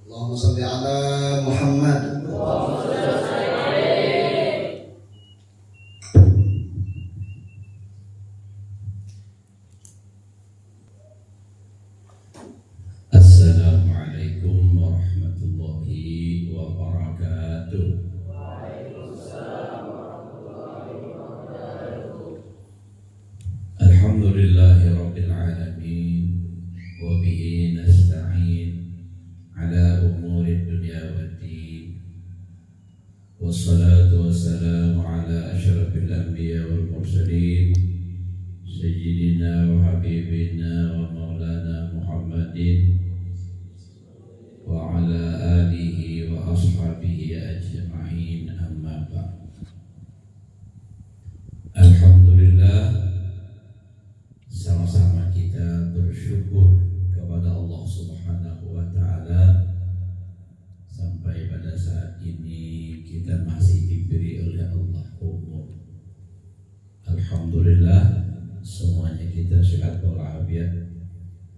Allahumma sholli ala Muhammad. Assalamualaikum warahmatullahi wabarakatuh. Alhamdulillahi rabbil alamin wa bihi nasta'in ala umuri dunya waddin. Wassalatu wassalamu ala asyrafil anbiya wal mursalin sayyidina wa habibina wa maulana Muhammadin wa ala alihi wa ashabihi ajma'in, amma ba'd. Alhamdulillah, sama-sama kita bersyukur kepada Allah Subhanahu wa ta'ala sampai pada saat ini kita masih diberi oleh Allah umur. Alhamdulillah, semuanya kita sehat walafiat.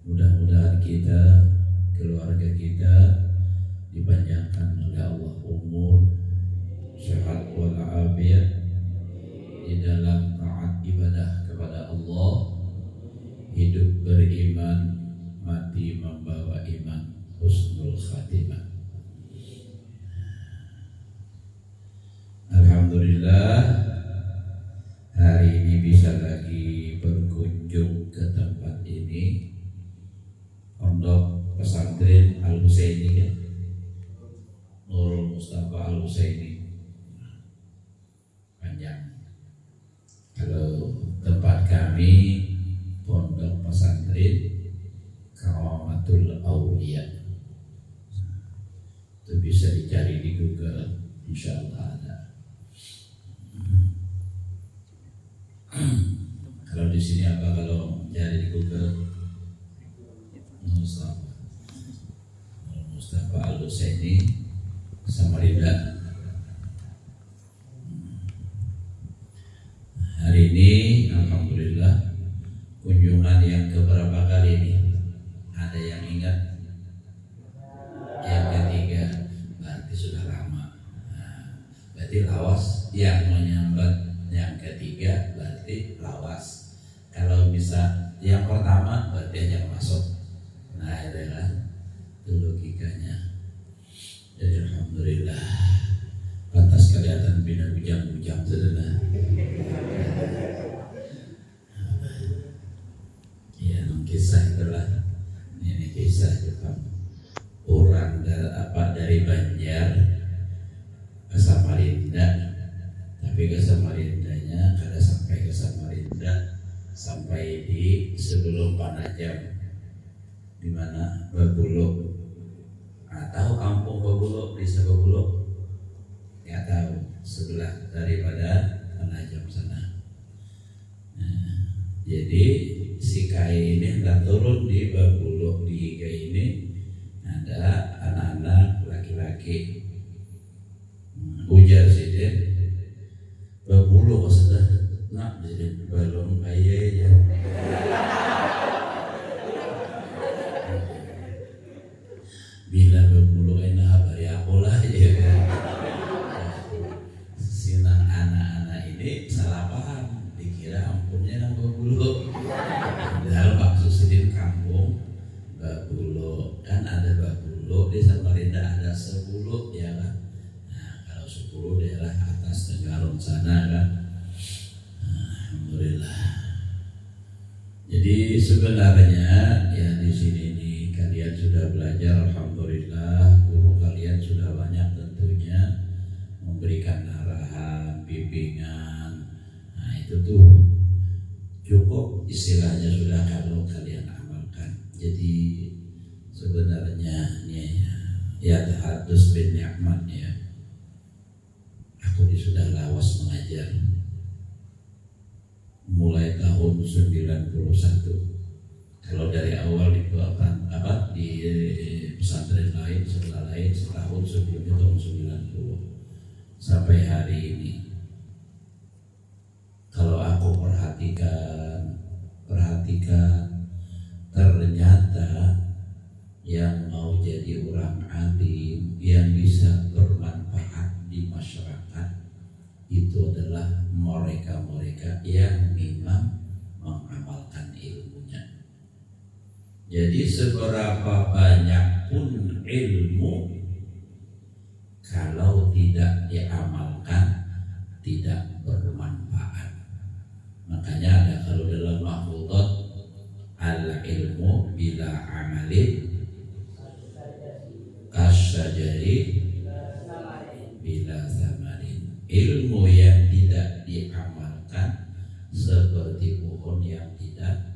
Mudah-mudahan kita, keluarga kita dipanjangkan oleh Allah umur, sehat walafiat di dalam taat ibadah kepada Allah, hidup beriman, mati membawa iman, husnul khatimah. Alhamdulillah, hari ini bisa lagi berkunjung ke tempat ini, Pondok Pesantren Al-Husaini, ya? Nurul Mustafa Al-Husaini. Panjang. Kalau tempat kami Pondok Pesantren Karamatul Aulia, itu bisa dicari di Google, insyaallah ada. Kalau di sini apa kalau cari di Google? Mustafa Al-Husaini Samarinda. Hari ini alhamdulillah kunjungan yang keberapa kali ini? Ada yang ingat? Yang ketiga, berarti sudah lama. Berarti lawas. Yang menyambat yang ketiga berarti lawas. Kalau bisa yang pertama berarti hanya masuk. Nah, adalah itu logikanya. Jadi alhamdulillah, pantas kelihatan bina bujang-bujang sederhana. Ya, kisah itulah. Ini kisah Jepang. Orang dari Banjar ke Samarinda, tapi ke Samarindanya kada sampai ke Samarinda, sampai di sebelum Panajam, di mana Babulok. Tahu kampung Babulok, desa Babulok? Ya tahu, sebelah daripada Panajam sana. Nah, jadi si Kai ini hendak turun di Babulok, di Higa ini ada anak-anak laki-laki. Ujar sih dia, Babulok sudah nak jadi balong kaya ya. Bila Babulok enak habari aku lah ya. Sinang anak-anak ini salah paham, dikira ampunnya nang Babulok. Padahal maksud sedih kampung Babulok, kan ada Babulok di Samarinda, ada 10 ya kan. Nah, kalau 10 daerah atas Tenggarong sana kan. Alhamdulillah. Jadi sebenarnya ya di sini nih kalian sudah belajar, alhamdulillah. Guru kalian sudah banyak tentunya memberikan arahan, bimbingan. Nah, itu tuh cukup, istilahnya sudah kalau kalian amalkan. Jadi sebenarnya ya tahadus bin ni'mat ya. Aku sudah lawas mengajar mulai tahun 91. Kalau dari awal di pesantren lain, sekolah lain setahun sebelumnya tahun 90 sampai hari ini. Kalau aku perhatikan ternyata yang mau jadi orang alim bisa bermanfaat di masyarakat itu adalah mereka-mereka yang memang mengamalkan ilmunya. Jadi seberapa banyak pun ilmu, kalau tidak diamalkan tidak bermanfaat. Makanya ada kalau dalam mahfudzat, al ilmu bila amalin kasyajari bila zamarin. Ilmu yang tidak diamalkan seperti pohon yang tidak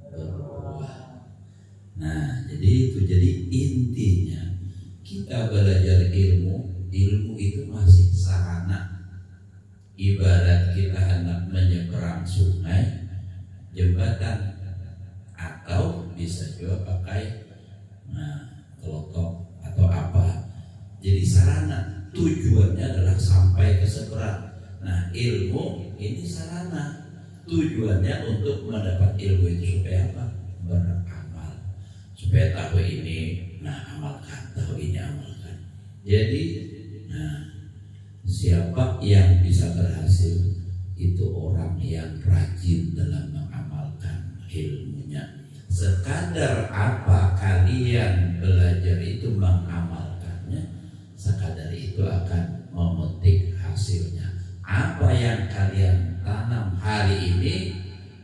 berbuah. Nah, jadi itu, jadi intinya kita belajar ilmu itu masih sarana. Ibarat kita hendak menyeberang sungai, jembatan, atau bisa juga pakai kelotok atau apa. Jadi sarana, tujuannya adalah sampai ke seberang. Nah, ilmu ini sarana, tujuannya untuk mendapat ilmu itu supaya apa? Beramal, supaya tahu ini, nah amalkan, tahu ini amalkan. Jadi, siapa yang bisa berhasil itu orang yang rajin dalam mengamalkan ilmunya. Sekadar apa kalian belajar itu mengamalkannya, sekadar itu akan memetik hasilnya. Apa yang kalian tanam hari ini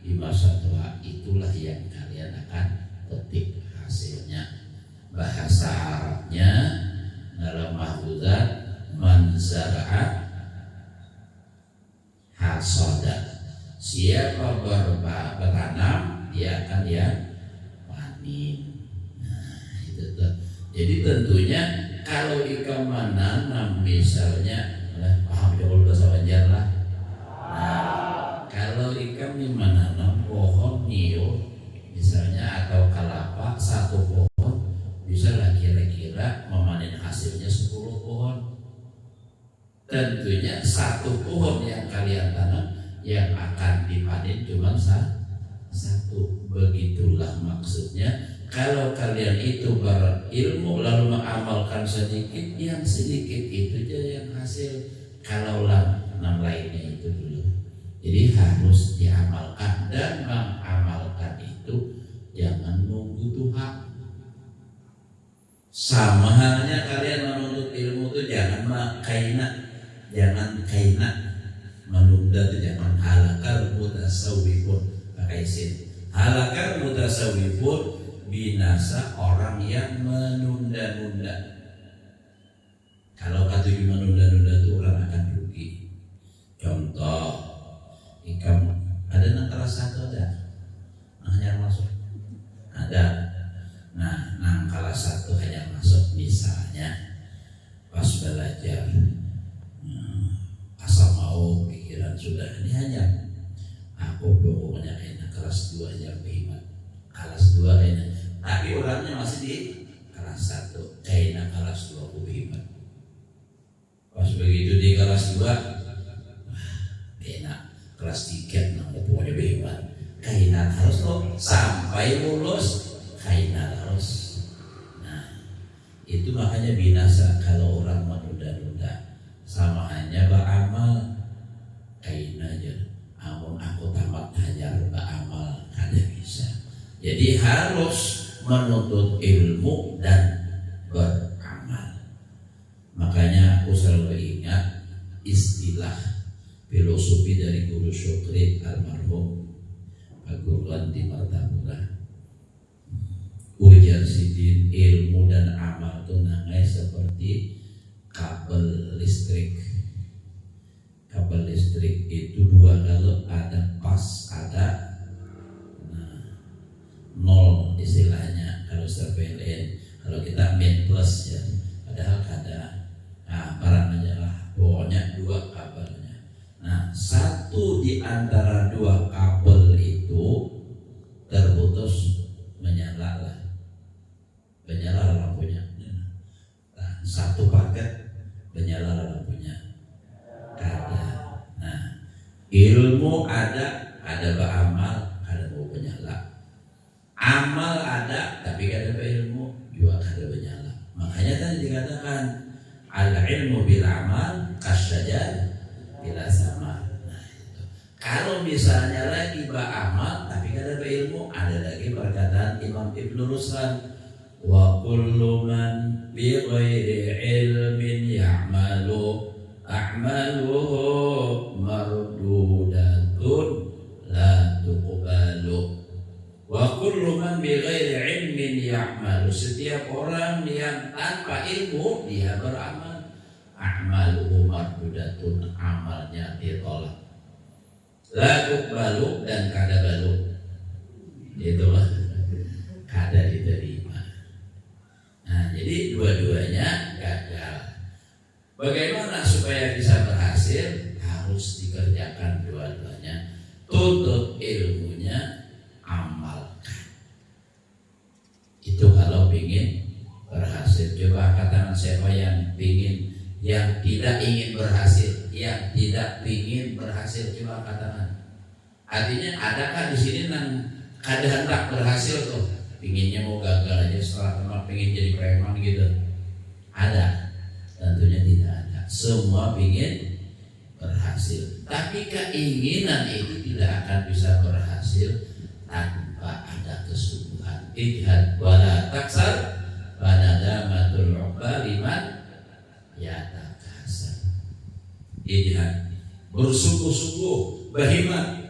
di masa tua, itulah yang kalian akan petik hasilnya. Bahasa Arabnya dalam mahfudzat, man zara'a hasada. Siapa bertanam, dia akan panen. Nah, itu tuh. Jadi tentunya kalau ikan menanam misalnya, paham jauh bahasa Banjar lah. Nah, kalau ikan menanam pohon nio misalnya atau kelapa, satu pohon bisa lah kira-kira memanen hasilnya 10 pohon. Tentunya satu pohon yang kalian tanam yang akan dipanen cuma satu. Begitulah maksudnya. Kalau kalian itu berilmu lalu mengamalkan sedikit, yang sedikit itu aja yang hasil. Kalau yang lainnya itu dulu. Jadi harus diamalkan, dan mengamalkan itu jangan nunggu Tuhan. Sama halnya kalian menuntut ilmu itu jangan kaina, menunda itu jangan. Halakal mutasawwifun, pakai sin. Halakal mutasawwifun, binasa orang yang menunda-nunda. Kalau kata menunda-nunda itu orang akan rugi. Contoh, ikam ada nang kelas 1 ada, hanya masuk ada. Nah, nang kelas 1 hanya masuk misalnya pas belajar, asal mau pikiran sudah ini hanya aku pokoknya kayaknya kelas 2 aja hebat, kelas 2 kayaknya, tapi orangnya masih di kelas 1, kayaknya kelas 2 aku hebat. Pas begitu di kelas 2 enak, kelas 3 namanya pokoknya hebat, kayaknya harus loh sampai lulus, kayaknya harus. Nah, itu makanya binasa kalau orang menunda-nunda. Sama hanya beramal kain aja, amun aku tamat hajar beramal kada bisa. Jadi harus menuntut ilmu dan beramal. Makanya aku selalu ingat istilah filosofi dari Guru Syukri almarhum Pak Gurlan di Martapura. Ujar sidin, ilmu dan amal itu nangai seperti kabel listrik. Kabel listrik itu dua, kalau ada pas ada nol istilahnya kalau PLN. Kalau kita min plus ya, padahal ada. Nah, barangnya lah pokoknya dua kabelnya. Nah, satu di antara dua kabel itu terputus, menyala lampunya. Nah, satu paket menyala lampunya kada. Nah, ilmu ada beramal, ada mau menyala. Amal ada tapi kada berilmu juga kada menyala. Makanya tadi dikatakan Al-ilmu bil amal kasyajar bila sama. Nah, itu. Kalau misalnya lagi beramal tapi kada berilmu, ada lagi perkataan Imam Ibnu Ruslan, wa kullu man bi ghairi ilmin ya'malu a'maluhu mardudatun la tuqbalu. Wa kullu man bi ghairi ilmin ya'malu, setiap orang yang tanpa ilmu dia beramal, a'maluhu mardudatun, amalnya ditolak, la tuqbalu, dan kada balu, itulah kada diterima. Nah, jadi dua-duanya gagal. Bagaimana supaya bisa berhasil? Harus dikerjakan dua-duanya. Tuntut ilmunya, amalkan. Itu kalau ingin berhasil. Coba katakan siapa yang tidak ingin berhasil, yang tidak ingin berhasil, coba katakan. Artinya adakah di sini yang kada hendak berhasil tuh, pinginnya mau gagal aja setelah teman pingin jadi preman gitu? Ada? Tentunya tidak ada. Semua pingin berhasil, tapi keinginan itu tidak akan bisa berhasil tanpa ada kesungguhan. Ijhad wala taksar fanadamatul uqba liman yatakasar. Ijhad, bersungguh-sungguh, berhimmat,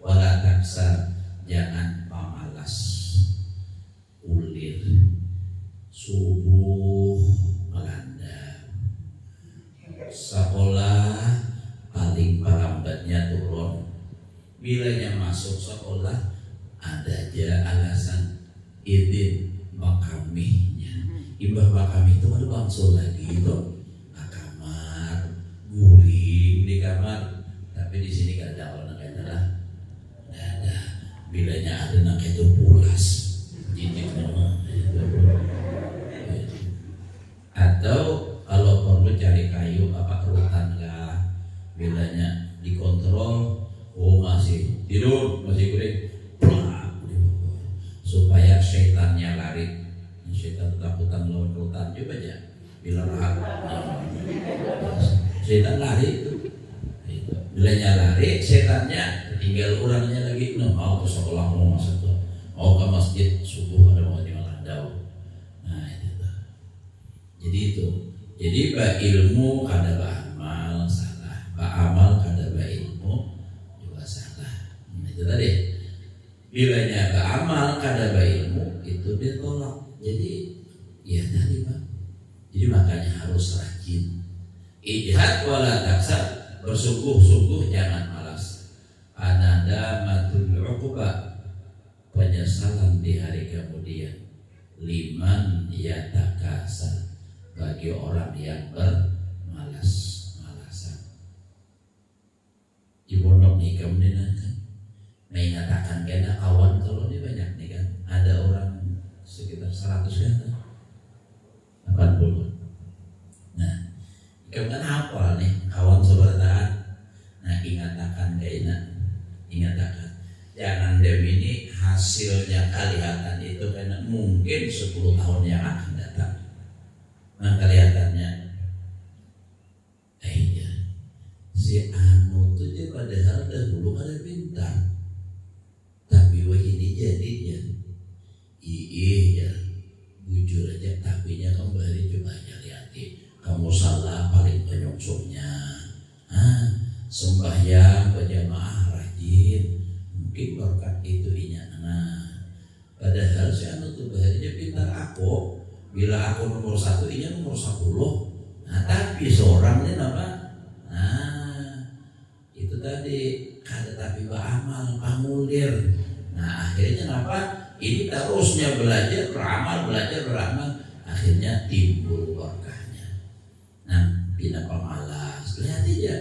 wala taksar, jangan pamalas, ulir, subuh melanda, sekolah paling lambatnya turun, bilanya masuk sekolah ada aja alasan izin makamihnya. Imbah makami itu ada bangsul lagi itu, kamar, guling di kamar, tapi di sini gak ada orang kayak lah. Ada, bilanya ada nak itu pulas, jijik nama. Atau kalau perlu cari kayu apa rutan lah, bilanya dikontrol, oh masih tidur, masih guling, supaya setannya lari. Setan ketakutan lawan rutan, coba aja bila rahat, setan lari itu. Bilanya lari, setannya tinggal orangnya lagi, mau ke sekolah, mau masuk tuh, mau ke masjid subuh ada mau di Malandau. Nah itu. Jadi itu. Jadi ba ilmu kada ba amal salah, ba amal kada ba ilmu juga salah. Nah, itu tadi. Bilanya ba amal kada ba ilmu itu ditolak. Jadi ya tadi Pak. Jadi makanya harus rajin. Ijhad wala taksar, bersungguh-sungguh jangan malas. Anadamatul uqba, penyesalan di hari kemudian. Liman yatakasar, bagi orang yang bermalas-malasan. Di pondok nih kemudian kan mengatakan kena kawan kalau ini banyak nih kan, ada orang sekitar 100 kan, 80. Nah, kemudian apa nih kawan sebertaan? Nah, ingatakan ingatakan jangan demi ini hasilnya kelihatan itu karena mungkin 10 tahun yang akan datang. Nah, kelihatannya iya, si anu tuh dia padahal dahulu ada bintang, tapi wah ini jadinya iya, bujur aja, tapinya kembali coba aja lihatin. Kamu salah paling penyongsongnya. Sembahyang berjamaah rajin, mungkin berkat itu inya. Nah, padahal si anu tuh baharinya pintar aku. Bila aku nomor 1, inya nomor 10. Nah, tapi seorang ini apa? Nah, itu tadi kada tapi beramal, pamulir. Nah, akhirnya apa? Ini terusnya belajar beramal, akhirnya timbul berkahnya. Nah, bina pemalas, lihat aja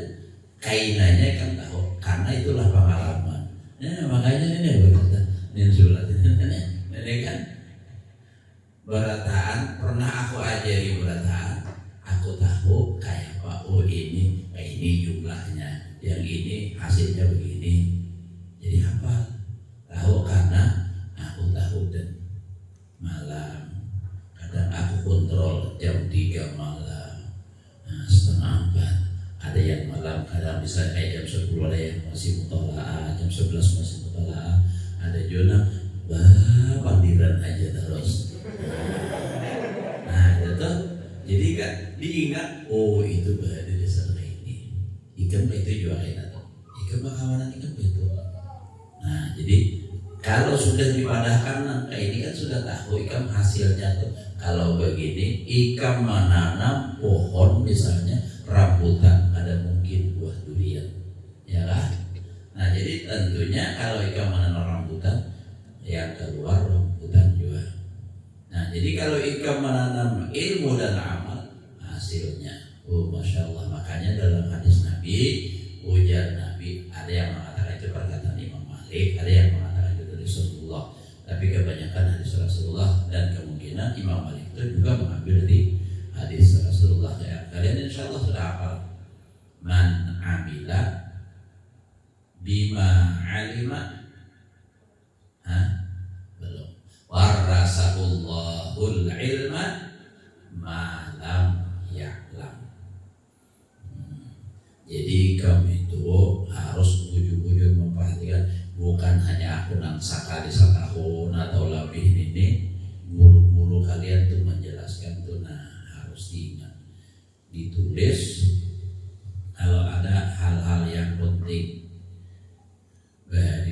kainannya kan tahu, karena itulah pengalaman. Nah, makanya ini berkata, ini surat ini kan berataan, pernah aku ajari berataan, aku tahu kayak apa, oh ini jumlahnya, yang ini hasilnya begini. Jadi apa? Tahu karena aku tahu dan malam kadang aku kontrol jam 3 malam bisa kayak jam 10 ada yang masih mutolaah, jam 11 masih mutolaah, ada zona pandiran aja terus. Nah itu jadi kan diingat, oh itu berada di sana ini. Ikam itu juga lain atau ikam kawanan ikam itu. Nah jadi kalau sudah dipadahkan nangka ini kan sudah tahu ikam hasilnya tuh. Kalau begini ikam menanam pohon misalnya rambutan, ada mungkin buah durian, ya kan? Nah jadi tentunya kalau ikam menanam rambutan yang keluar rambutan juga. Nah jadi kalau ikam menanam ilmu dan amal hasilnya, oh masya Allah. Makanya dalam hadis Nabi, ujar Nabi, ada yang mengatakan itu perkataan Imam Malik, ada yang mengatakan itu dari Rasulullah. Tapi kebanyakan hadis Rasulullah dan kemungkinan Imam Malik itu juga mengambil dari hadis Rasulullah. Ya, kalian insya Allah sudah hafal. Man amila bima alima, belum. Warasahullahul ilma malam ya'lam. Jadi kamu itu harus ujung-ujung memperhatikan, bukan hanya aku nang sekali setahun atau lebih ini. Guru-guru kalian tuh menjelaskan tuh, nah harus diingat, ditulis. Kalau ada hal-hal yang penting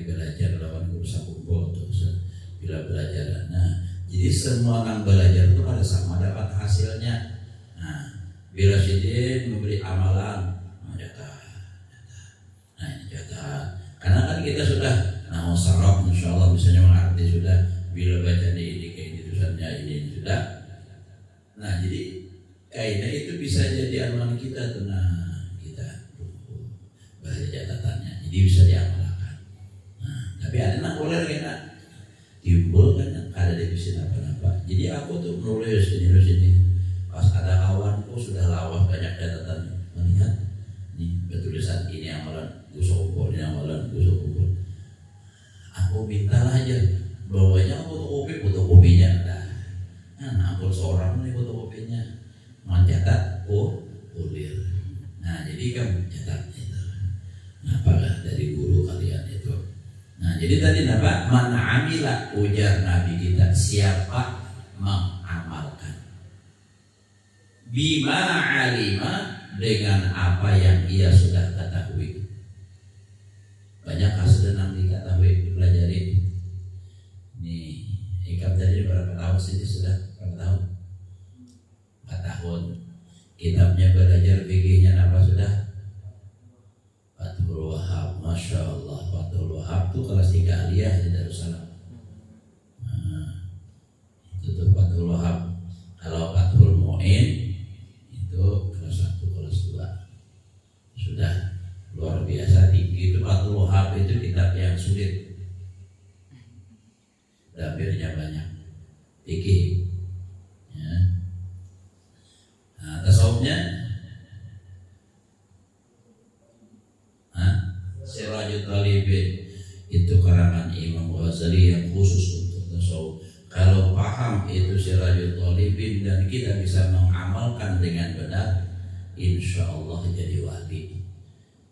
belajar lawan guru sakumpul tuh bila belajar. Nah jadi semua orang belajar itu pada sama dapat hasilnya. Nah bila sidin memberi amalan, nah ini catat. Karena kan kita sudah saraf, insya Allah misalnya mengerti sudah. Bila baca ini kayak ini tulisannya ini sudah. Nah jadi kayaknya itu bisa jadi amalan kita tuh. Nah kita baca catatannya, jadi bisa diamalkan. Nah tapi ada nak boleh kena timbul kan ada defisit apa-apa. Jadi aku tuh nulis ini. Pas ada kawanku sudah lawas banyak catatan, melihat nih tulisan ini amalan gusok kumpul, ini amalan gusok kumpul. Aku minta aja bawanya fotokopinya. Nah aku seorang nih fotokopinya mencatat kulir. Nah jadi kamu catat itu. Apalah dari guru kalian itu. Nah jadi tadi apa? Man amila, ujar Nabi kita, siapa mengamalkan bima alima, dengan apa yang ia sudah ketahui. Banyak kasus yang diketahui, dipelajari. Nih, ikam tadi berapa tahun sini sudah? Berapa tahun? 4 tahun. Kitabnya belajar fikihnya apa sudah? Fathul Wahab, masya Allah. Fathul Wahab itu kelas 3 aliyah di Darussalam. Nah, itu tuh Fathul Wahab. Kalau Fathul Mu'in itu kelas 1, kelas 2. Sudah luar biasa tinggi. Itu Fathul Wahab itu kitab yang sulit, dapirnya banyak, fikih ya. Nah tasawufnya Sirajul Talibin itu karangan Imam Ghazali yang khusus untuk tasawuf. Kalau paham itu Sirajul Talibin dan kita bisa mengamalkan dengan benar, insya Allah jadi wali.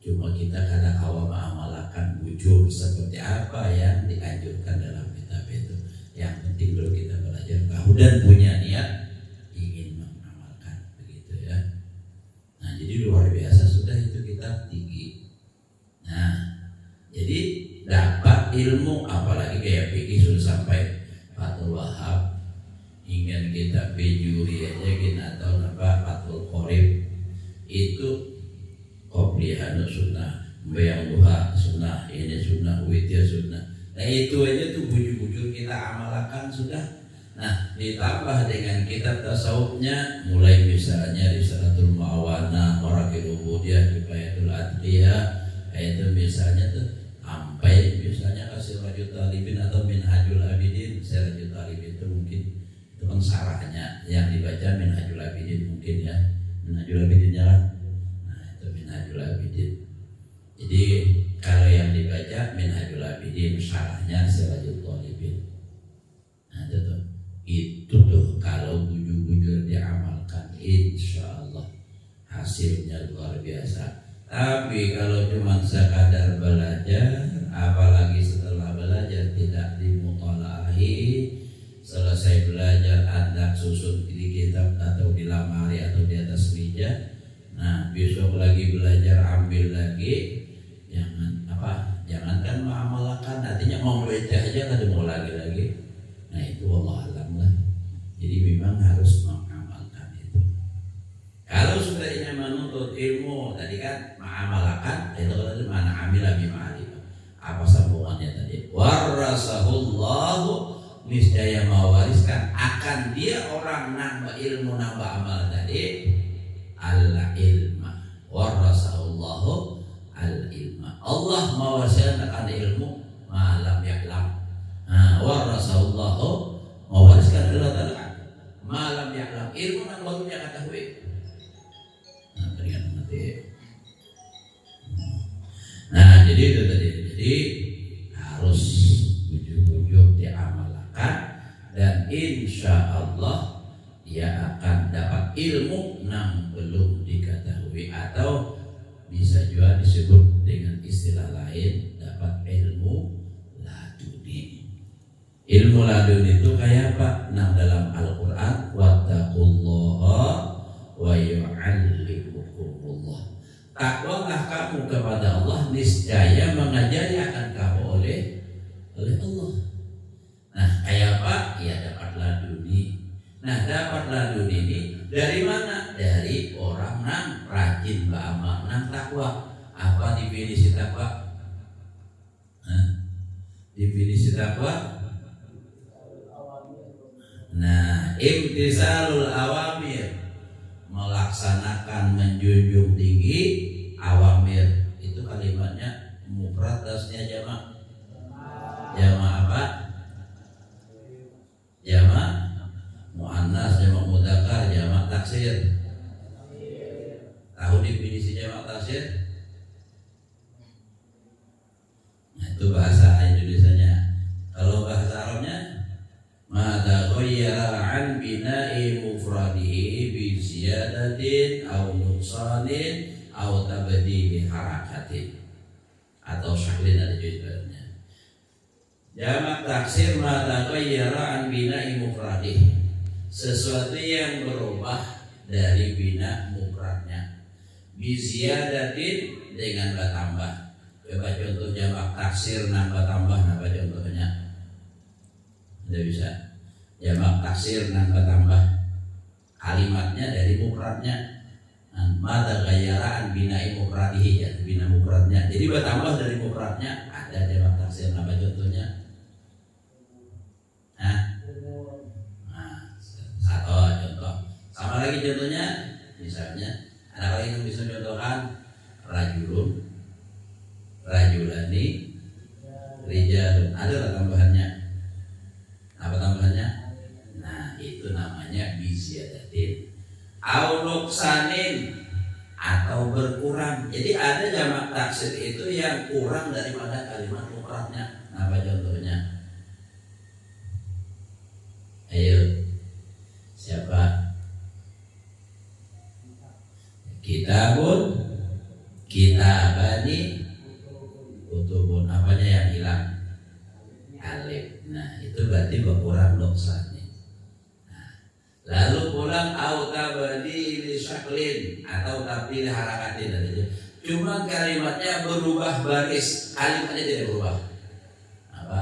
Cuma kita kadang awal mengamalkan bujur seperti apa yang dianjurkan dalam kitab itu. Yang penting dulu kita belajar tahu dan punya niat ingin mengamalkan, begitu ya. Nah jadi luar biasa sudah itu kitab tinggi. Nah jadi dapat ilmu, apalagi kayak fikih sudah sampai Fathul Wahab, ingin kita bejuri aja kita atau apa Fathul Qorib itu qobliyah sunnah, bayang duha sunnah, ini sunnah, witir sunnah. Nah itu aja tuh bujur-bujur kita amalkan sudah. Nah ditambah dengan kitab tasawufnya, mulai misalnya Risalatul Mu'awanah, Marakil Ubudiyah, Kifayatul Adliyah, itu misalnya tuh sampai misalnya Sirajul Talibin atau Minhajul Abidin. Sirajul Talibin itu mungkin itu kan sarahnya yang dibaca Minhajul Abidin mungkin ya, Minhajul Abidin ya kan. Minhajul Abidin. Jadi kalau yang dibaca Minhajul Abidin, syarahnya Sirajul Talibin. Nah itu tuh kalau bujur-bujur diamalkan, insya Allah hasilnya luar biasa. Tapi kalau cuma sekadar belajar, apalagi setelah belajar tidak dimutolaahi, selesai belajar Anda susun di kitab atau di lemari atau di atas meja, nah besok lagi belajar ambil lagi, jangankan mengamalkan, artinya mau baca aja kan mau lagi. Nah itu Allah alam lah. Jadi memang harus mengamalkan itu. Kalau sudah ingin menuntut ilmu, tadi kan mengamalkan, itu tadi mana amila bima'alif. Apa sambungannya tadi? Warasahullahu, niscaya mewariskan akan dia orang nambah ilmu nambah amal tadi al ilma. Warasahullahu al ilma. Allah mewariskan akan ilmu malam ya'lam. Warasahullahu mewariskan Allah Ta'ala malam ya'lam, ilmu yang baru dia ketahui. Nah jadi itu tadi. Jadi harus ujung-ujung diamalkan dan insya Allah dia akan dapat ilmu yang belum diketahui, atau bisa juga disebut dengan istilah lain dapat ilmu laduni. Ilmu laduni itu kayak apa? Nah dalam Al-Quran, wattaqullaha wa yu'allimukumullah. Takwalah kamu kepada Allah, niscaya mengajari akan kamu oleh Allah. Nah kayak apa? Ya dapat laduni. Nah dapat laduni ini dari mana? Dari orang yang rajin beramal, yang takwa. Apa definisi takwa? Definisi takwa? Nah, imtisalul awamir, melaksanakan menjunjung tinggi awamir. Itu kalimatnya mufrad, tasnya jamak. Jamak apa? Jamak muannas, jamak mudzakkar, jamak taksir. Tahu definisi jamak taksir? Nah, itu bahasa Indonesianya. Kalau bahasa Arabnya ma taghayyara an bina'i mufradihi bi ziyadatin aw nuqsanin aw tabdili harakatin atau syaklin, ada judulnya. Jamak taksir ma taghayyara an bina'i mufradihi, sesuatu yang berubah dari bina mufradnya, bi ziyadatin dengan bertambah. Coba contoh jamak taksir nambah tambah, apa contohnya? Tidak bisa. Jamak taksir nambah tambah, kalimatnya dari mufradnya. Mata gayaraan bina'i mufradihi, ya bina mufradnya. Jadi bertambah dari mufradnya. Ada jamak taksir nambah, contohnya. Satu contoh. Sama lagi contohnya, misalnya ada lagi yang bisa contohkan rajulun, rajulani, rijalun. Ada tambahannya. Apa tambahannya? Nah itu namanya bisyadatin au nuksanin, atau berkurang. Jadi ada jamak taksir itu yang kurang daripada kalimat mufradnya. Apa contohnya? Ayo, siapa? Kitabun, kitabani, kutubun. Apanya yang hilang? Alif. Nah itu berarti berkurang nuksannya. Nah, lalu pulang au tabdili syaklin atau tabdili harakatin. Cuma kalimatnya berubah baris, kalimatnya tidak berubah. Apa?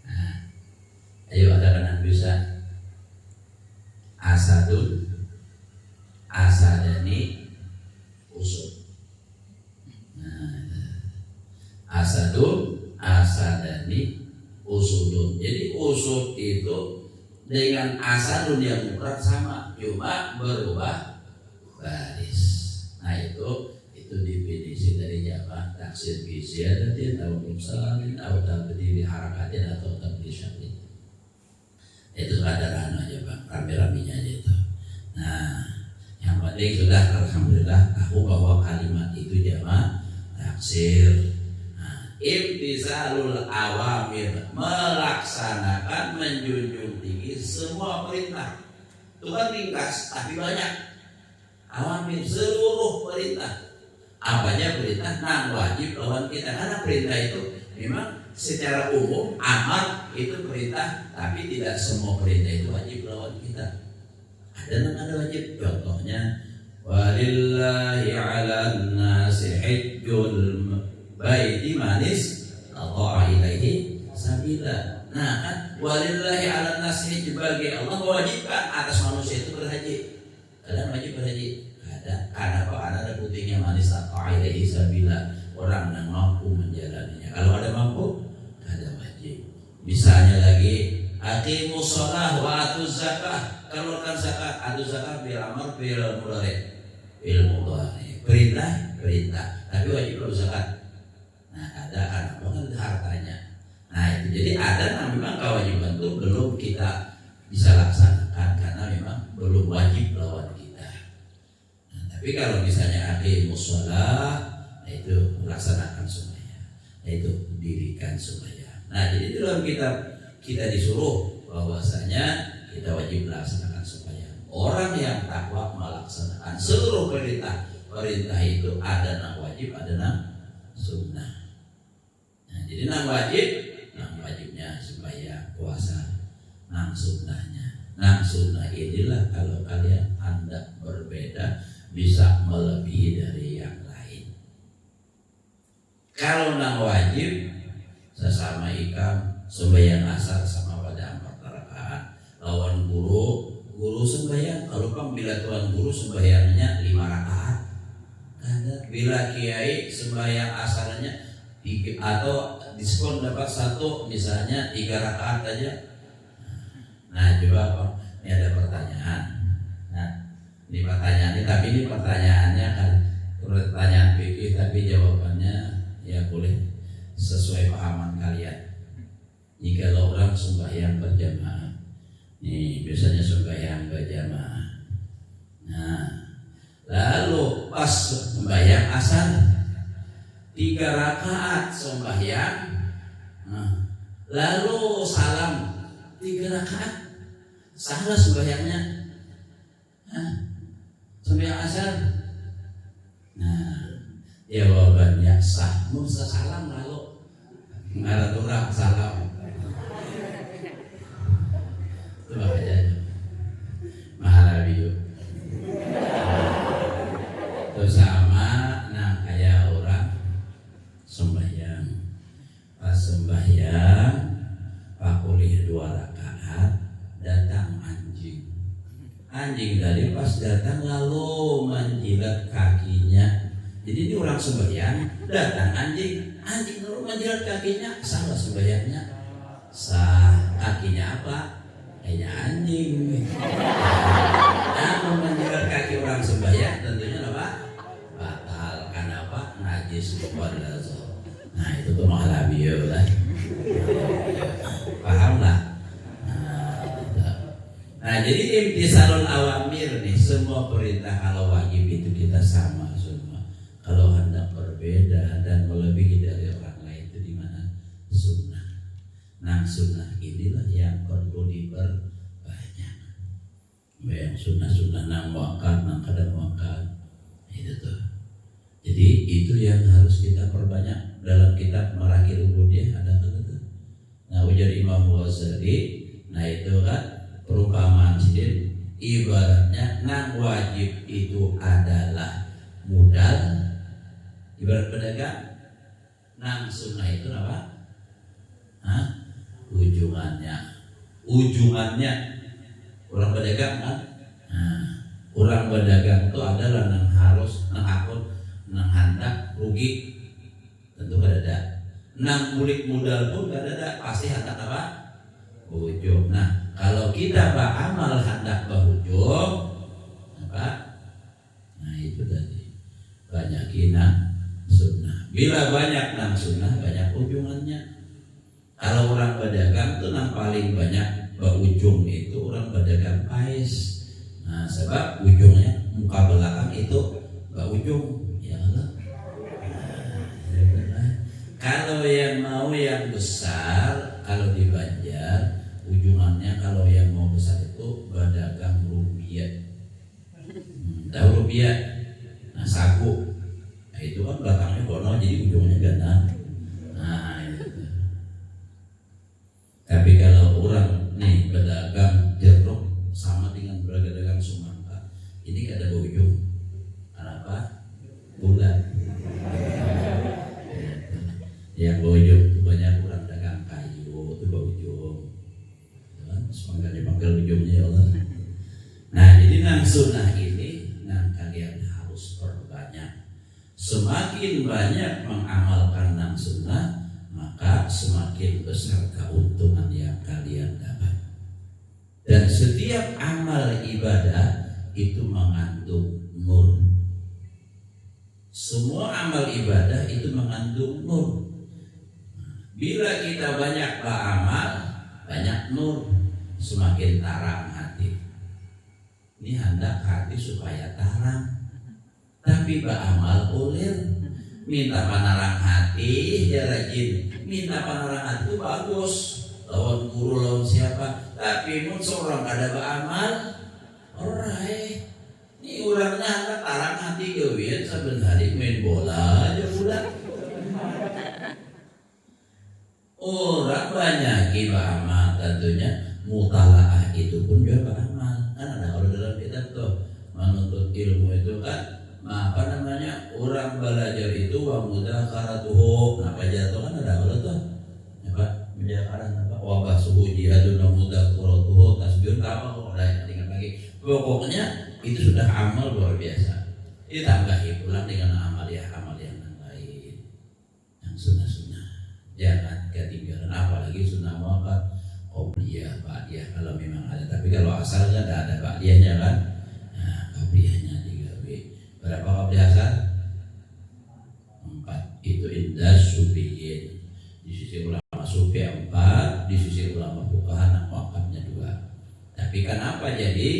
Nah, ayo katakan bisa. Asadun, asadani, usud. Nah, asadun, asadani, usudun. Jadi usud itu dengan asadun yang mufrad sama, cuma berubah baris. Nah itu definisi dari jamak taksir bi ziyadatin atau nuksanin atau tabdili harakatin atau tabdili syaklin. Itu sederhana aja Bang, rame-ramenya aja itu. Nah yang penting sudah alhamdulillah tahu bahwa kalimat itu jamak taksir. Imtizalul awamir, melaksanakan menjunjung tinggi semua perintah. Itu kan ringkas tapi banyak. awamir seluruh perintah. Apanya perintah nang wajib lawan kita, karena perintah itu memang secara umum amar itu perintah, tapi tidak semua perintah itu wajib lawan kita. Ada yang ada wajib, contohnya walillahi 'alan nasi hajjul baiti manis ata'a ilaihi sabila. Nah kan walillahi 'alan nasi hajjul, bagi Allah mewajibkan atas manusia itu berhaji. Kalian wajib berhaji? Ada. Karena apa? Ada putihnya manis ata'a ilaihi sabila, orang yang mampu menjalaninya. Kalau ada mampu, ada wajib. Misalnya lagi aqimus shalah wa atuz zakah, keluarkan zakat, atuz zakat bil amr bil mudhari. Perintah, tapi wajib kalau zakat. Nah ada kan hartanya. Nah itu jadi ada memang kewajiban itu belum kita bisa laksanakan karena memang belum wajib lawan kita. Nah, tapi kalau misalnya aqimus shalah, nah itu melaksanakan sembahyang, nah itu dirikan sembahyang. Nah jadi dalam kitab kita disuruh bahwasanya kita wajib melaksanakan sembahyang. Orang yang takwa melaksanakan seluruh perintah itu ada nang wajib, ada nang sunnah. Nah, jadi nang wajibnya sembahyang, puasa, nang sunnahnya. Nang sunnah inilah kalau kalian hendak berbeda bisa melebihi dari yang lain. Kalau nang wajib sesama ikam sembahyang asar sama pada 4 rakaat, lawan guru sembahyang. Kalau kan bila tuan guru sembahyangnya 5 rakaat, ada bila kiai sembahyang asarnya 3, atau diskon dapat 1 misalnya 3 rakaat aja. Nah coba apa? Ini ada pertanyaan. Nah ini pertanyaan ini, tapi ini pertanyaannya kan pertanyaan fikih, tapi jawabannya ya boleh sesuai pahaman kalian. Jika orang sembahyang berjamaah, nih biasanya sembahyang berjamaah. Nah, lalu pas sembahyang asar 3 rakaat sembahyang, nah, lalu salam 3 rakaat, salah sembahyangnya. Nah, sembahyang asar. Nah, jawabannya sah. Musa salam lalu ngaraturah salam. Itu aja maharabiyu. Terus sama nah kayak orang sembahyang. Pas sembahyang pakulih 2 rakaat, datang anjing dari pas datang lalu menjilat kakinya. Jadi ini orang sembahyang, datang anjing lalu menjilat kakinya, salah sembahyangnya. Sah. Kakinya apa? Kayaknya anjing. Nah, menjilat kaki orang sembahyang tentunya apa? Batal. Karena apa? Najis wadazo. Nah itu tuh mahalabiyo lah. Paham lah? Nah jadi imtisalul awamir nih, semua perintah kalau wajib itu kita sama semua. Kalau hendak berbeda dan melebihi dari orang lain itu di mana? Sunnah. Nah sunnah inilah yang perlu diperbanyak. Yang sunnah nang wakar, nang kadang wakar, itu tuh. Jadi itu yang harus kita perbanyak. Dalam kitab Marakil Ubudiyah ada tuh. Nah ujar Imam Ghazali, nah itu kan perumpamaan sidin, ibaratnya nang wajib itu adalah modal, ibarat pedagang. Nang sunnah itu apa? Ujungannya orang pedagang kan? Nah, orang pedagang itu adalah nang harus, nang akun, nang handak rugi tentu ada. Nang mulik modal pun ada, pasti handak apa? Ujung. Nah kalau kita beramal hendak berujung apa? Nah itu tadi banyak nang sunnah. Bila banyak nang sunnah banyak ujungannya. Kalau orang pedagang itu nang paling banyak berujung itu orang pedagang pais. Nah sebab ujungnya muka belakang itu berujung ya Allah. Kalau yang mau yang besar, kalau di Banjar ujungannya kalau yang mau besar itu berdagang rupiah. Tahu rubia. Nah sagu, nah itu kan belakangnya bono jadi ujungnya gandang. Nah itu. Tapi kalau orang nih pedagang jeruk sama dengan pedagang semangka, ini gak ada ujung. Kenapa? Bulat. Yang ujung itu banyak orang dagang kayu itu ujung. Semangka dipanggil ujungnya ya Allah. Nah jadi nang sunnah ini nang kalian harus perbanyak. Semakin banyak mengamalkan nang sunnah, maka semakin besar keuntungan yang kalian dapat. Dan setiap amal ibadah itu mengandung nur. Semua amal ibadah itu mengandung nur. Bila kita banyak beramal, banyak nur, semakin terang hati. Ini hendak hati supaya terang. Tapi beramal ulir, minta panarang hati, dia rajin. Minta panarang hati itu bagus, lawan guru lawan siapa. Tapi mun seorang ada beramal, alright. Ini orangnya hendak terang hati gawin sebenarnya main bola aja bulan. Orang banyak beramal tentunya mutalaah itu pun juga beramal. Kan ada kalau dalam kitab tuh menuntut ilmu itu kan apa namanya orang belajar itu wa mudzakaratuhu. Nah belajar itu kan ada kalau tuh apa menjakaran apa wabah suhu jihadun mudzakaratuhu tasbih apa kok ada dengan lagi. Pokoknya itu sudah amal luar biasa. Ditambahi pulang dengan amal yang lain yang sunnah-sunnah. Jangan ketinggalan apalagi sunnah muakkad. Qobliyah, ba'diyah kalau memang ada. Tapi kalau asalnya tidak ada ba'diyahnya kan, nah qobliyahnya 3B. Berapa qobliyah asal? 4. Itu indah sufiyin. Di sisi ulama sufi 4, di sisi ulama fuqaha muakkadnya 2. Tapi kenapa jadi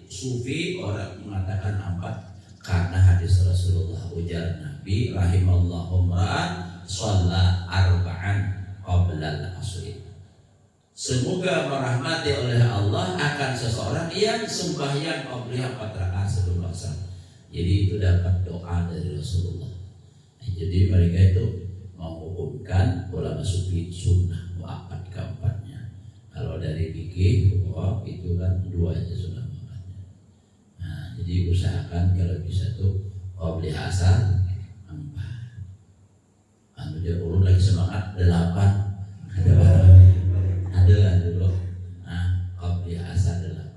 sufi orang mengatakan 4? Karena hadis Rasulullah ujar Nabi rahimallahu mra'an shalla arba'an qabla al-asri. Semoga merahmati oleh Allah akan seseorang yang sembahyang qabliyah 4 rakaat sebelum asar. Jadi itu dapat doa dari Rasulullah. Jadi mereka itu menghukumkan ulama sufi sunnah muakkad keempatnya. Kalau dari fikih itu kan 2 aja sunnah muakkadnya. Nah, jadi usahakan kalau bisa tuh qabliyah asar 4. Anu dia urut lagi semangat 8. Ada dulu. Nah, qabliyah asar 8.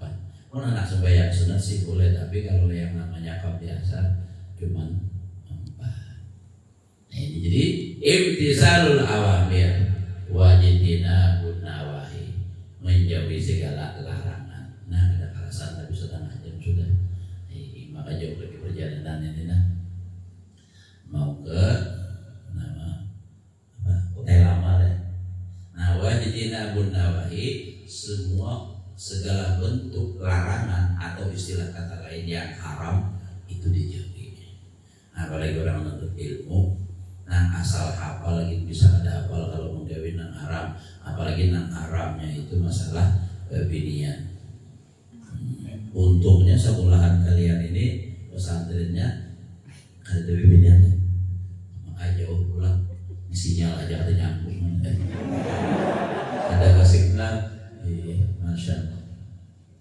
Kalau anak sembahyang sunat sih boleh, tapi kalau yang namanya qabliyah asar cuma 4. Nah, ini jadi imtisalul awamir wajibina nawahi, menjauhi segala larangan. Nah, ada kalasan tapi setengah jam sudah. Maka jauh lagi perjalanan ini nah. Mau ke nama apa? Hotel lama deh. Nah, wajibina nawahi, segala bentuk larangan atau istilah kata lain yang haram itu dijauhi. Nah, apalagi orang menuntut ilmu, nang asal hafal lagi bisa ada hafal kalau menggawin nang haram, apalagi nang haramnya itu masalah binian. Untungnya sekolahan kalian ini pesantrennya ada biniannya, maka jauh pulang sinyal aja ada nyambung, ada kesignan, masya Allah.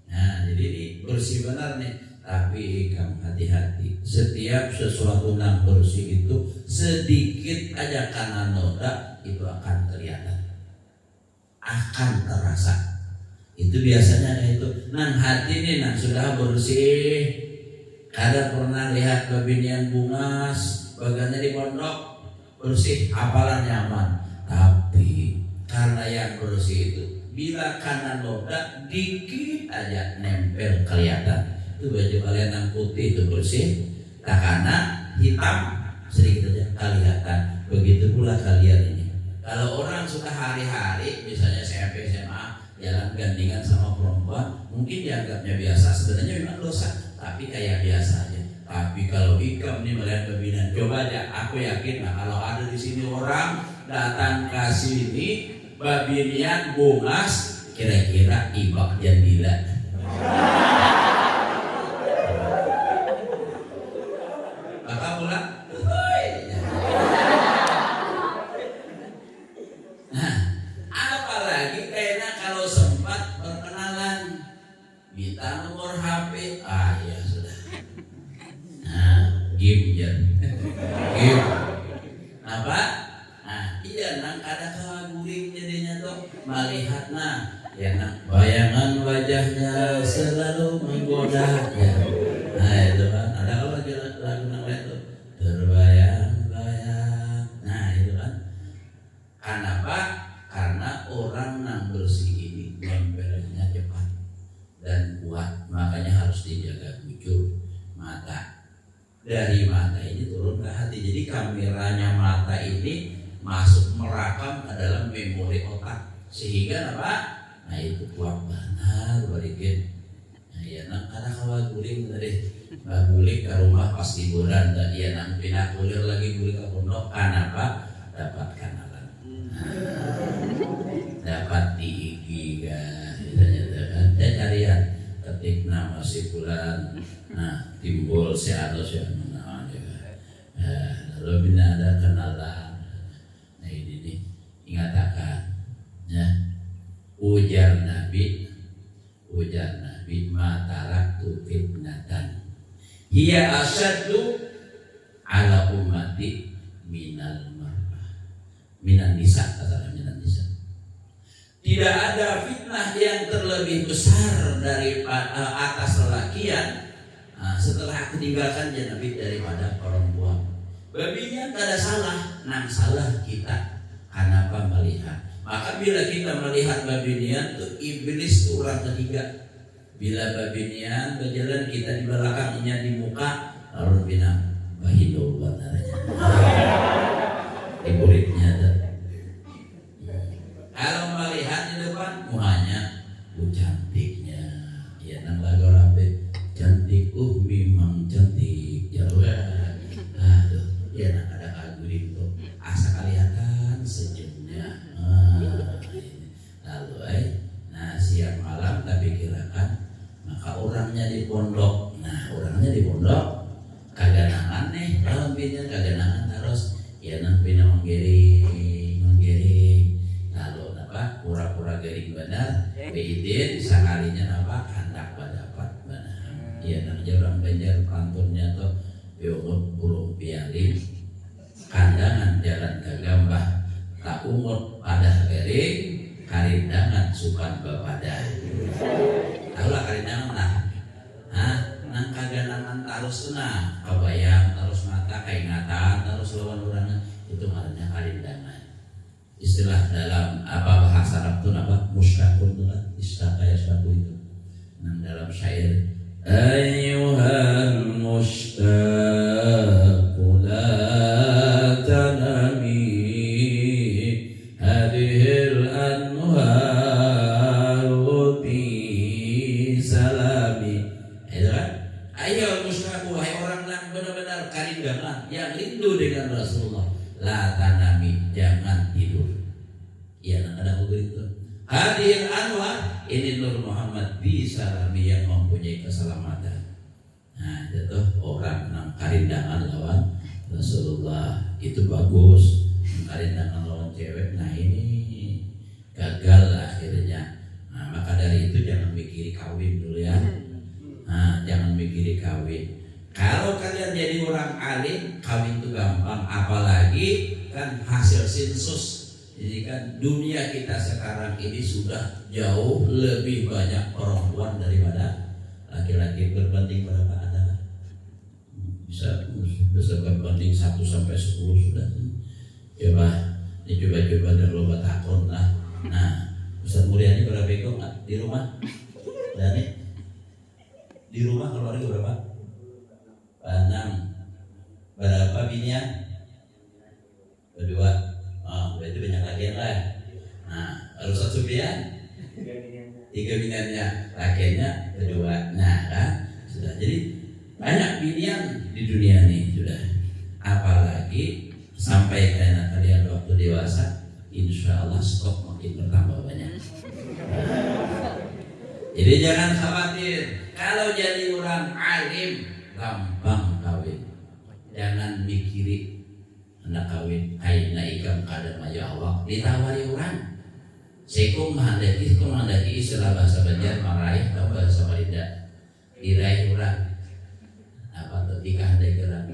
Nah jadi ini bersih benar nih, tapi kamu hati-hati. Setiap sesuatu yang bersih itu sedikit aja karena noda itu akan kelihatan, akan terasa. Itu biasanya itu nang hati nih nang sudah bersih. Kada pernah lihat babinian bungas bagannya di pondok bersih, hafalan nyaman. Tapi karena yang bersih itu bila karena noda dikit aja nempel kelihatan. Itu baju kalian yang putih itu bersih, tak karena hitam sedikit aja kelihatan. Begitu pula kalian ini. Kalau orang sudah hari-hari misalnya SMP SMA jalan gandengan sama perempuan, mungkin dianggapnya biasa, sebenarnya memang dosa, tapi kayak biasa aja. Tapi kalau ikam nih melihat babinian, coba aja, aku yakin lah kalau ada di sini orang datang ke sini babinian bungas, kira-kira ibak jandila. minta nomor HP, ya sudah. Nah, game ya, game apa? Nah, iya nang ada kaguring jadinya tuh melihat ya nang bayangan wajahnya selalu menggoda ya. Nah itu kan ada kalau lagi lagu nang itu terbayang-bayang. Nah itu kan. Kenapa? Karena orang nang bersih ini nempelnya cepat dan kuat, makanya harus dijaga bujur mata. Dari mata ini turun ke hati. Jadi kameranya mata ini masuk merakam ke dalam memori otak, sehingga apa? Nah itu kuat banget balikin. Nah ya nang ada kawa guling tadi, guling ke rumah pas liburan, dan ya nang pindah kulir lagi guling ke pondok. Kenapa? Dapat kenalan. Dapat di IG kan, dan carian ketik nama si bulan, nah timbul si atau si mana juga. Lalu bila ada kenalan, nah ini nih ingatakan, ya ujar Nabi matarak tu fitnatan, hiya asyaddu ala ummati minal minan nisa, kata minan nisa. Tidak ada fitnah yang terlebih besar daripada atas lelakian setelah meninggalkan Nabi daripada perempuan. Babinya tidak salah, nang salah kita. Kenapa melihat? Maka bila kita melihat babinian itu iblis itu orang ketiga. Bila babinian berjalan kita di belakangnya di muka, lalu bina bahido buat di muridnya. Kalau melihat di depan muhanya cantiknya, ya nang lagu rapi cantik, memang cantik jauh. Aduh, ya nang ada kaguling tuh asa kelihatan senyumnya. Lalu nah siang malam tapi kirakan maka orangnya di pondok. Nah orangnya di pondok kagak nangan nih, kalau bina kagak nangan terus ya nang bina menggiring. Lalu apa pura-pura garing benar, beidin sakalinya apa hendak dapat benar. Ya nang orang Banjar pantunnya tuh beungut burung pialin, kandangan jalan ke gambah, tak umut pada garing, karindangan sukan bapadah. Tahu lah karindangan lah. Nang kaganangan terus nah kabayang terus mata kaingatan terus lawan orang itu namanya karindangan. Istilah dalam apa bahasa Arab itu apa? Musyraqun itu kan, istilah kayak syaqu itu. Nang dalam syair ayyuhal mushtaqu la tanami hadhil anwaru bi salami. Itu kan? Ayyuhal mushtaqu, wahai orang yang benar-benar karindangan yang rindu dengan Rasulullah, la tanami, jangan tidur. Ya ada begitu. Hadir anwar, ini Nur Muhammad bisalami yang mempunyai keselamatan. Nah itu orang nang karindangan lawan Rasulullah itu bagus. Karindangan lawan cewek, nah ini gagal akhirnya. Nah maka dari itu jangan mikiri kawin dulu ya. Nah jangan mikiri kawin. Kalau kalian jadi orang alim, kawin itu gampang. Apalagi kan hasil sensus. Jadi kan dunia kita sekarang ini sudah jauh lebih banyak perempuan daripada laki-laki. Berbanding berapa ada? Bisa berbanding 1 sampai 10 sudah. Coba dan lomba takon lah. Nah, Ustaz Mulyani berapa ekor di rumah? Dani di rumah keluarga berapa? 6. Berapa binian? 2. Berarti banyak lakian lah. Nah, kalau Ustaz Sufian 3 biniannya, lakiannya 2. Nah kan sudah, jadi banyak binian di dunia ini sudah. Apalagi sampai kalian waktu dewasa, insya Allah stok makin bertambah banyak. Jadi jangan khawatir. Kalau jadi orang alim gampang kawin. Jangan mikiri hendak kawin, aina ikam kadang maju awak ditawari orang. Sekung menghendaki istilah bahasa Banjar maraih atau bahasa Malinda diraih urang apa tuh dikehendaki urang.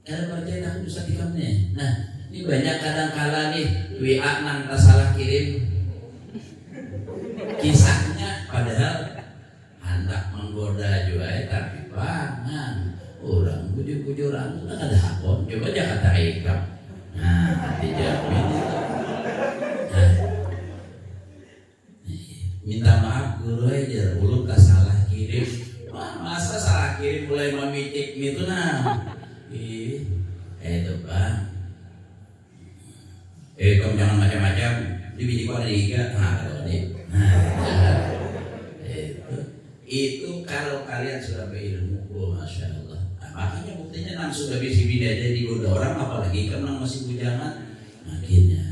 Ada percaya aku bisa dikamnya. Nah, ini banyak kadang-kala nih WA nang salah kirim kisahnya padahal hendak menggoda juga tapi pangan orang bujur-bujur orang itu ada hakon coba aja kata ikam. Nah, dijamin itu. Nah, minta maaf guru aja ulun tak salah kirim. Wah, masa salah kirim mulai memicik gitu nah. Itu bang. Kamu jangan macam-macam. Di biji kau ada tiga. Nah, kalau ini. Nah, itu kalau kalian sudah berilmu, oh, masya Allah. Nah, makanya buktinya nang sudah bisa bida jadi goda orang, apalagi kan masih bujangan. Makanya,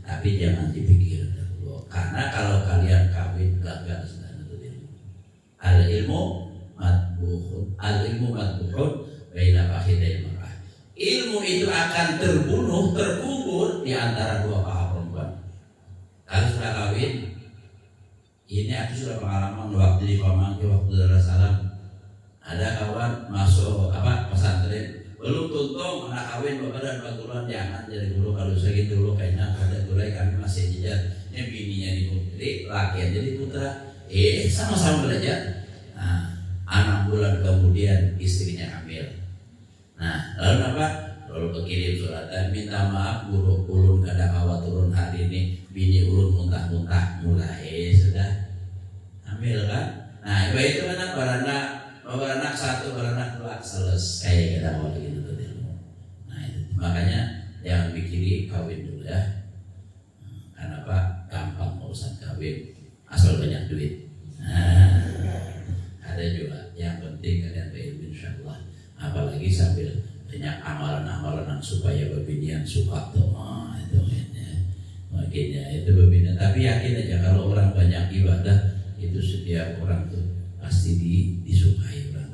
tapi jangan dipikir dahulu. Karena kalau kalian kawin gagal sudah nuntut ilmu. Al ilmu matbuhun baina fakhidai mar'ah. Ilmu itu akan terkubur di antara dua paha perempuan. Kalau sudah kawin, ini aku sudah pengalaman waktu di Pamangke waktu Darussalam. Ada kawan masuk pesantren, belum tuntung anak kawin bapak dan baturan jangan jadi guru kalau saya dulu kayaknya ada gulai kami masih jajar. Ini bininya di putri, lakian jadi putra. Sama-sama belajar. Nah, 6 bulan kemudian istrinya hamil. Nah, lalu apa? Lalu berkirim suratan minta maaf guru ulun kada kawa turun hari ini bini ulun muntah-muntah mulai sudah hamil kan? Nah, itu kan beranak 1, beranak 2 selesai kita mau gitu tuh. Nah, itu makanya jangan pikiri kawin dulu ya. Karena apa? Gampang urusan kawin asal banyak duit. Nah, ada juga yang penting kalian berilmu insyaallah. Apalagi sambil banyak amalan-amalan supaya bebinian suka tuh, itu makanya itu bebinian. Tapi yakin aja kalau orang banyak ibadah itu setiap orang tuh pasti disukai orang.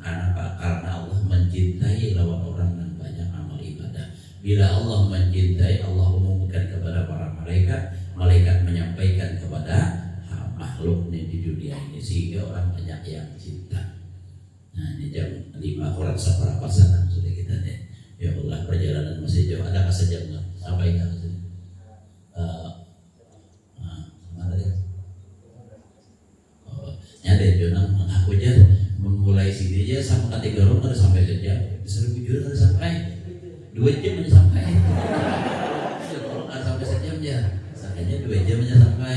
Karena Allah mencintai lawan orang yang banyak amal ibadah. Bila Allah mencintai, Allah umumkan kepada para malaikat, malaikat menyampaikan kepada makhluknya di dunia ini sehingga orang banyak yang cinta. Nah, ini jam 5 kurang seberapa sana sudah kita nih. Ya Allah, perjalanan masih jauh. Ada sejam nggak? Sampai nggak sih? Mana dia? Nyade Jonang mengaku aja memulai sini aja sama kategori ada sampai sejam. Disuruh bujur ada sampai 2 jam aja sampai. Kalau nggak sampai sejam ya, sakitnya 2 jam aja sampai.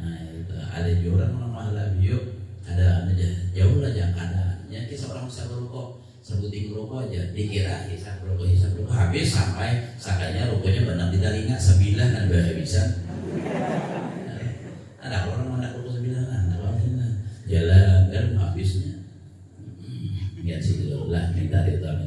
Nah, itu ada juga orang malah yuk ada aja jauh lah jangan ada. Ya kisah orang bisa merokok, sebutin rokok aja, dikira hisap rokok habis sampai sakanya rokoknya benar di telinga 9 dan udah bisa. Ada orang mana rokok 9 jalan kan habisnya. Ya sih lah minta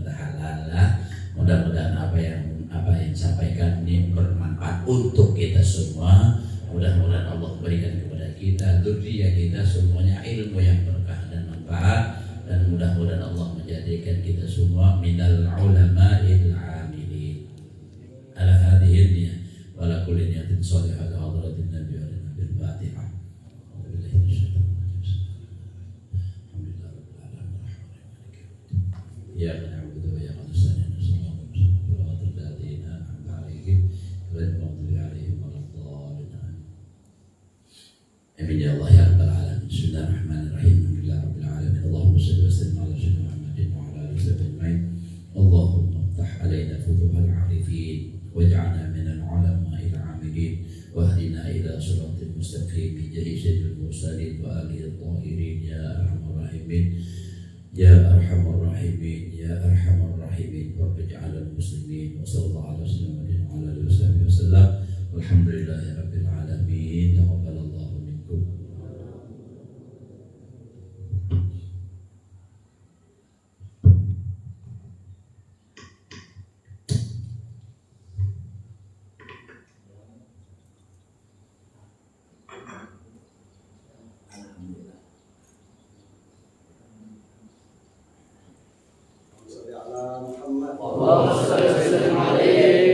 halal lah. Mudah-mudahan apa yang disampaikan ini bermanfaat untuk kita semua. Mudah-mudahan Allah berikan kepada kita, dzurriyyah kita semuanya ilmu yang berkah dan manfaat. Dan mudah-mudahan Allah menjadikan kita semua minal ulama'il amilin ala hadhihi niyah wa ala kulli niyatin shalihah hadratin nabi wa bil fatihah. Ya na'budu wa ya nasta'inu sallallahu alaihi Amin ya Allah ya rabbal alamin. Bismillahirrahmanirrahim. Alhamdulillahirabbil alamin. Allahumma shalli wa sallim ala sayyidina Muhammadin wa ala alihi ajma'in. Allahumma iftah alaina futuhal 'arifin waj'alna minal 'ulama'il 'amilin wahdina ila siratal mustaqim bi jahi sayyidil mursalin wa alihi at-tahirin ya arhamar rahimin. Ya arhamar rahimin ya arhamar rahimin wa ij'alal muslimin wa sallallahu ala sayyidina wa ala alihi wasallam. Alhamdulillahirabbil alamin. Taqabbalallahu minkum. Salli ala Muhammad. Allahumma shalli wa sallim alaihi